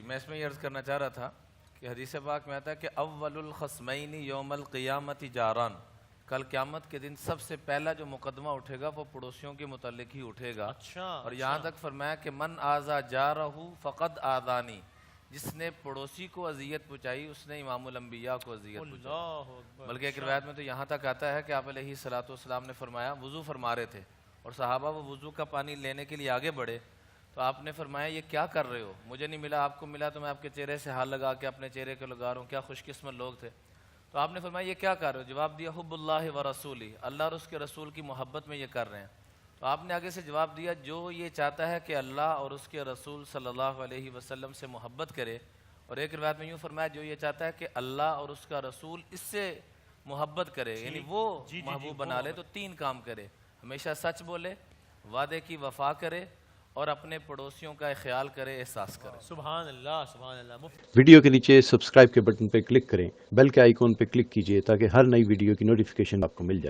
میں اس میں یہ عرض کرنا چاہ رہا تھا کہ حدیث پاک میں آتا ہے کہ اول الخصمین یوم القیامت جاران، کل قیامت کے دن سب سے پہلا جو مقدمہ اٹھے گا وہ پڑوسیوں کے متعلق ہی اٹھے گا۔ اور یہاں تک فرمایا کہ من آذا جارہ فقد آذانی، جس نے پڑوسی کو اذیت پہنچائی اس نے امام الانبیاء کو اذیت پہنچائی۔ بلکہ ایک روایت میں تو یہاں تک آتا ہے کہ آپ علیہ الصلوۃ والسلام نے فرمایا، وضو فرما رہے تھے اور صحابہ وہ وضو کا پانی لینے کے لیے آگے بڑھے تو آپ نے فرمایا یہ کیا کر رہے ہو، مجھے نہیں ملا، آپ کو ملا تو میں آپ کے چہرے سے ہاتھ لگا کے اپنے چہرے کو لگا رہا ہوں، کیا خوش قسمت لوگ تھے۔ تو آپ نے فرمایا یہ کیا کر رہے ہو، جواب دیا حب اللہ و رسولی، اللہ اور اس کے رسول کی محبت میں یہ کر رہے ہیں۔ تو آپ نے آگے سے جواب دیا جو یہ چاہتا ہے کہ اللہ اور اس کے رسول صلی اللہ علیہ وسلم سے محبت کرے، اور ایک روایت میں یوں فرمایا جو یہ چاہتا ہے کہ اللہ اور اس کا رسول اس سے محبت کرے، یعنی وہ محبوب بنا لے، تو تین کام کرے، ہمیشہ سچ بولے، وعدے کی وفا کرے اور اپنے پڑوسیوں کا خیال کرے، احساس کرے۔ سبحان اللہ، سبحان اللہ۔ ویڈیو کے نیچے سبسکرائب کے بٹن پہ کلک کریں، بیل کے آئیکن پہ کلک کیجئے تاکہ ہر نئی ویڈیو کی نوٹیفیکیشن آپ کو مل جائے۔